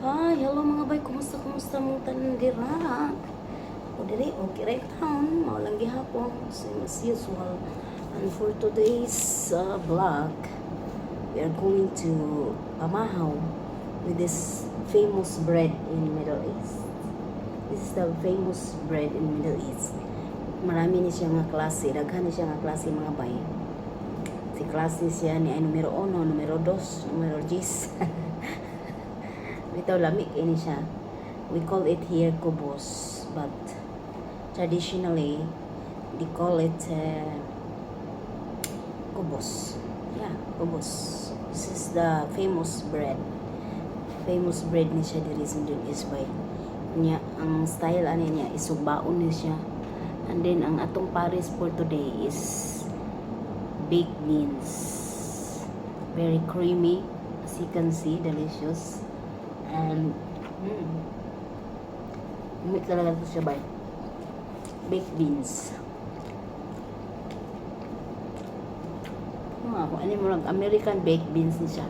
Hi, hello mga bay, kumusta mong tanandira? O diri, okay right town, maulang gihapon, same as usual. And for today's vlog, we are going to Pamahaw with this famous bread in Middle East. This is the famous bread in Middle East. Marami ni siya nga klase, daghan ni siya nga klase mga bay. Si klase siya ni ay numero 1, numero 2, numero 10. Ito lamig ini siya. We call it here kubos, but traditionally they call it kubos. Yeah, kubos. This is the famous bread. Famous bread ni siya diri sa Middle East by. Nya ang style ani niya isugbaon ni siya. And then ang atong pares for today is baked beans. Very creamy, as you can see, delicious. And umit talaga ito siya ba? Baked beans. Kung ano mo lang, American baked beans ni siya.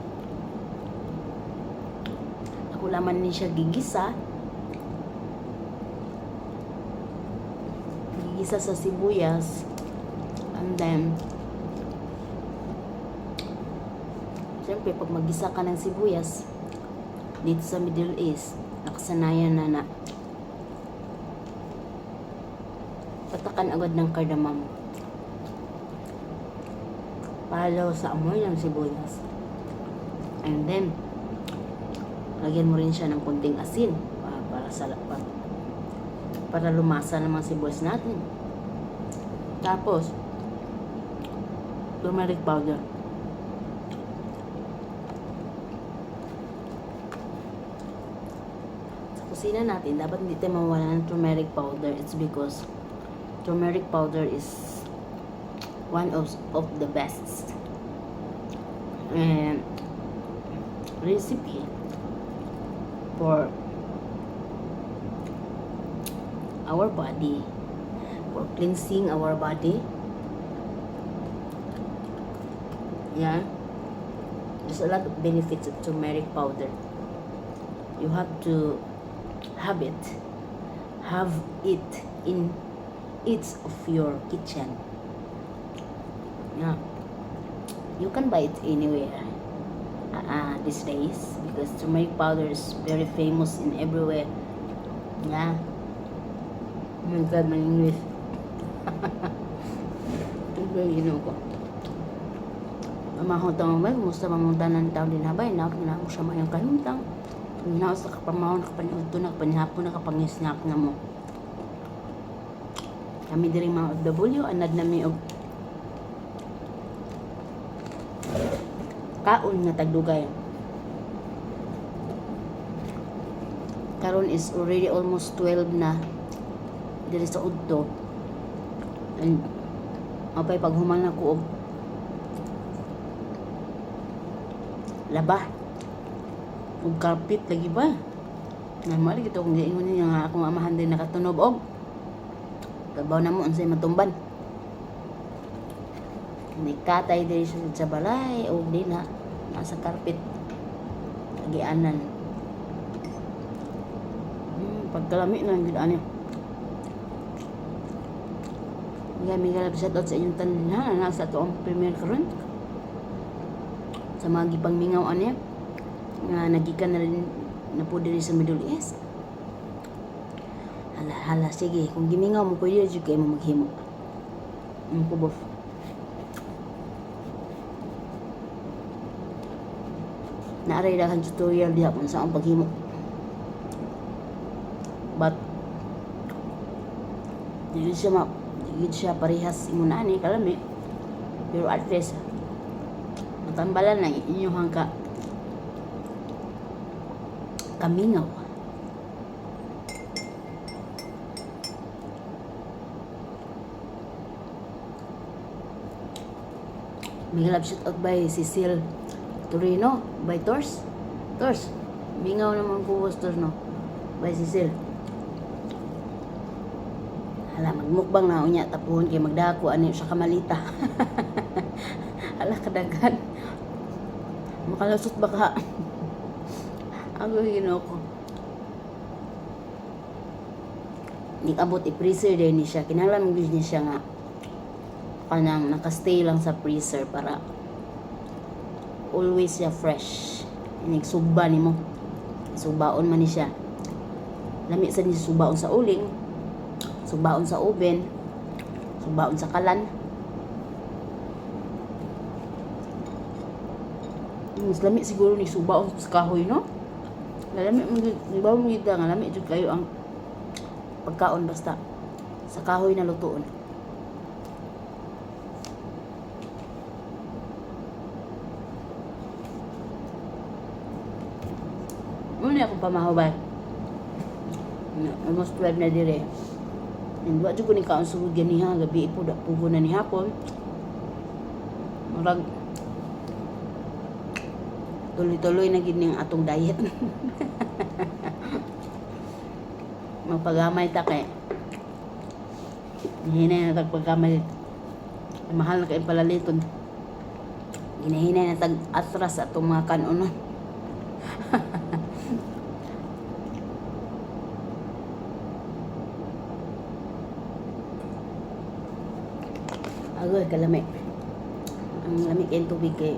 Ako laman ni siya gigisa. Gigisa sa sibuyas. And then siyempre pag magisa ka ng sibuyas dito sa Middle East, nakasanayan na patakan agad ng cardamom. Palaw sa amoy ng sibuyas. And then, lagyan mo rin siya ng konting asin para lumasa ng mga sibuyas natin. Tapos, turmeric powder. Kusina natin, dapat hindi tayo mawala ng turmeric powder. It's because turmeric powder is one of the best recipe for our body, for cleansing our body. Yeah, there's a lot of benefits of turmeric powder. You have to have it in each of your kitchen. Yeah, you can buy it anywhere these days because turmeric powder is very famous in everywhere. Yeah. Oh my God, my English. You know ko. Amahon tang ba, kumusta mamunta ng taon din habay, na ako siya mayang kahintang. Hinaw sa kapamahon, kapaniudto na, kapanihapon na, kapangisnak na mo. Kami diri mga OFW, anad nami og kaon nga tagdugay. Karon is already almost 12 na diri sa udto. And apay paghuman na ko og laba. Ug carpet lagi ba? Normal gito kung giingon niya nga akong amahan din nakatunob og kabaw na mo unsay matumban. Ni katay diri sa balay og di na nasa carpet agianan. Pagkalami na gid ani. Migalab sa dot sa inyong tanan nasa tuong premier karon. Sa mga gipangmingaw aniya nga nagikan na rin na po diri sa Middle East. Hala, sige. Kung gimingaw mo, pwede rin kayo mo maghimo. Ang kubof. Naaray dahan tutorial diha kung saan paghimo. But, hindi siya parehas imunani, kalami. Pero at least, matambalan na inyong hangka kamingaw. Migalab shout out by Cecil Torino by Tors. Mingaw naman ko Tors no by Cecil. Hala magmukbang na unya tapuhon kay magdako ani sa kamalita. Hala kadagan. Makalusot baka Ako ginoo ko. Di abot i-freezer din ni siya. Kinahanglan gid ni siya nga kanang nakastay lang sa freezer para always siya fresh. Inig suba nimo. Subaon man ni siya. Lami sa ni subaon sa uling, subaon sa oven, subaon sa kalan. Mas lami siguro ni subaon sa kahoy, no? Lami mo gid nga lami jud kayo ang pagkaon basta sa kahoy na lutuon. Muna akong pamahubay. Almost 12 na dire. And wa jud ko ni kaon sugod ganiha gabi po da pugo na ni hapon. Murag tuloy-tuloy na gid ning atong diet. Magpagamay ta kay hinay na tagpagamay. Mahal na kay palaliton. Ginahinay na tag atras atong mga kanon. Agoy kalami. Ang lamig kayong tubig kay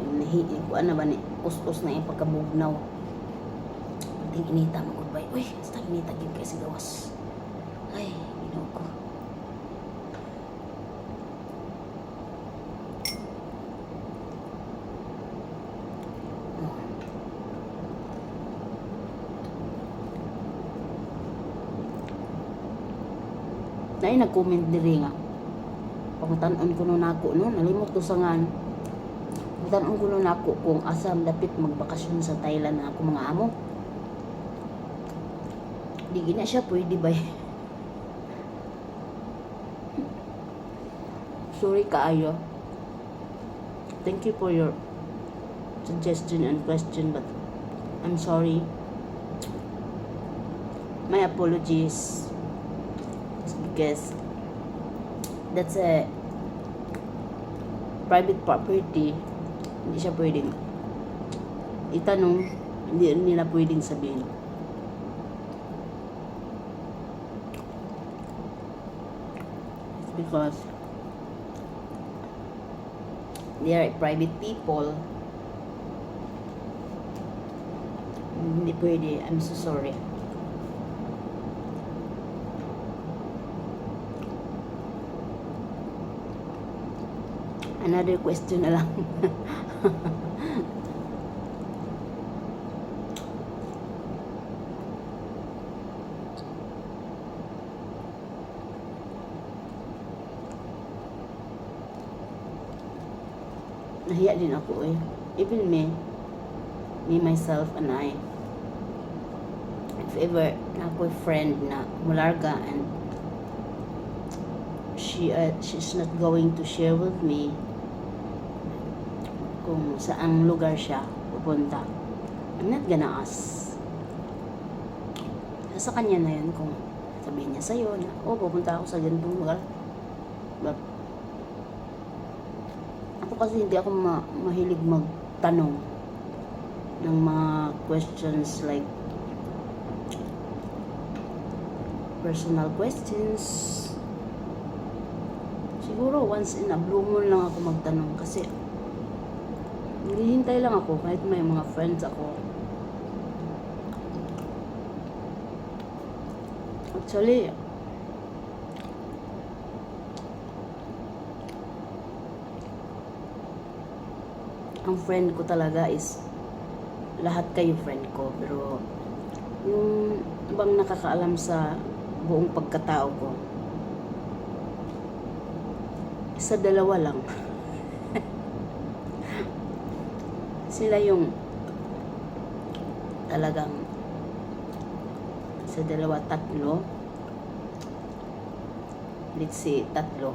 kuan na ba ni us-us na yung pagkabugnaw. Ting inita mo goodbye. Uy, basta inita gid kay sigawas. Ay, ginoo ko. Nay nag-comment diri nga. Pangutanon ko nun ako, no? Nalimot ko sa nga. Pangutanon ko nun ako kung asam dapit magbakasyon sa Thailand na ako mga amo. Di gina siya pwede ba? Sorry kaayo. Thank you for your suggestion and question, but I'm sorry. My apologies. Because that's a private property. Hindi siya pwedeng itanong, hindi nila pwedeng sabihin. It's because they are private people. Hindi pwede. I'm so sorry. Another question na lang. Nahiya din ako eh. Even me myself and I, if ever na ako friend na mularga and she's not going to share with me kung saang lugar siya pupunta, I'm not gonna ask. Sa kanya na yun kung sabihin niya sa'yo na, oh, pupunta ako sa ganitong lugar. But ako kasi hindi ako mahilig magtanong ng mga questions like personal questions. Siguro once in a blue moon lang ako magtanong kasi naghihintay lang ako kahit may mga friends ako. Actually, ang friend ko talaga is lahat kayo friend ko, pero yung bang nakakaalam sa buong pagkatao ko, isa dalawa lang. Sila yung talagang sa dalawa, tatlo. Let's say, tatlo.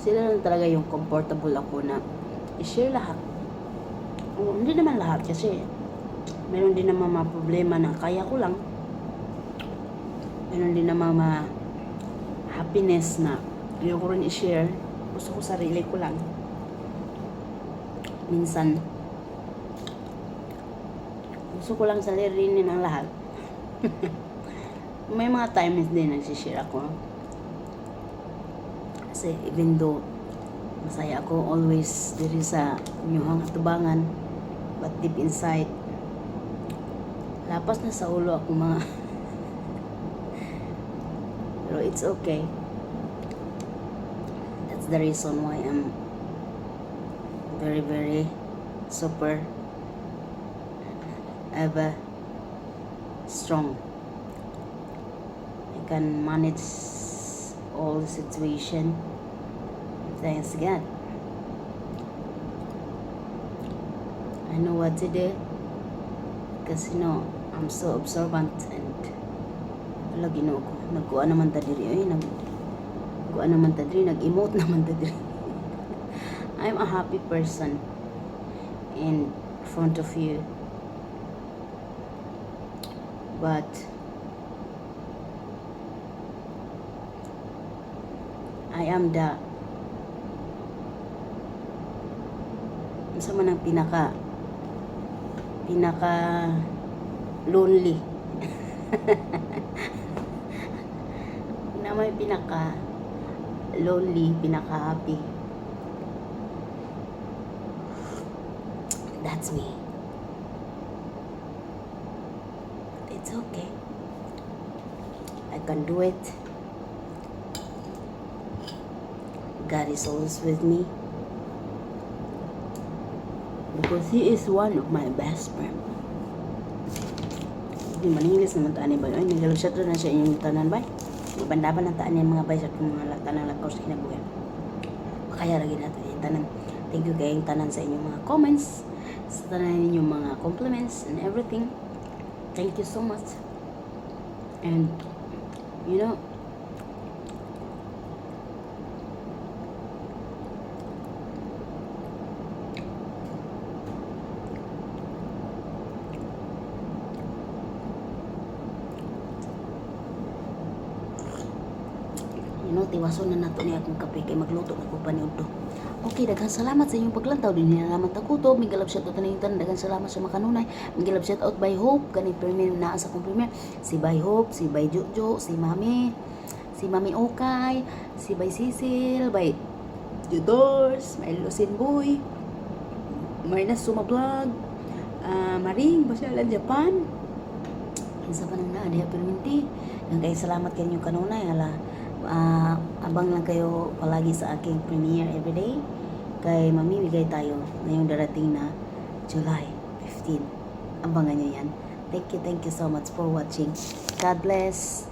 Sila lang talaga yung comfortable ako na i-share lahat. O, hindi naman lahat kasi meron din naman mga problema na kaya ko lang. Meron din naman mga happiness na ayoko rin i-share. Gusto ko sarili ko lang. Minsan, gusto ko lang salirinin ang lahat. May mga times din nagsishare ako. Kasi even though masaya ako always diri sa inyong atubangan, but deep inside, lapas na sa ulo ako mga. Pero it's okay. That's the reason why I'm very, very super ever strong. I can manage all the situation. Thanks God. I know what to do. Because I'm so observant and lagi no ako. Nagkuha naman ta diri. Nagkuha naman ta diri. Nag-emote naman ta diri. I'm a happy person in front of you. But I am the isa man ang pinaka lonely. Na may pinaka lonely, pinaka happy. That's me. It's okay. I can do it. God is always with me. Because He is one of my best friends. Hindi maninglis naman taan ni Bay. Ay, nagalusat na siya inyong tanan, Bay. Bandaban ang taan niya mga Bay sa mga tanan lakaw sa kinabuhi. Kaya lagi natin yung tanan. Thank you kayong tanan sa inyong mga comments, sa tanan ninyong mga compliments and everything. Thank you so much. And, tiwaso na nato niya akong kape kay magluto na ko paniudto. Okay, daghang salamat sa inyong paglantaw. Din nalaman ta kutob, migalab shout out na yung daghang salamat sa makanunay. Migalab shout out by Hope, kani premier naa sa kong premier. Si by Hope, si by Jojo, si Mami Okay, si by Cecil, by Judors, may Lucin Boy, Marina Suma Vlog, Maring, Basyalan Japan. Isa pa nang naa, diha perminti. Daghang salamat kayo kanunay, abang lang kayo palagi sa aking premiere everyday kay mamimigay tayo ngayong darating na July 15. Abangan nyo yan. Thank you so much for watching. God bless.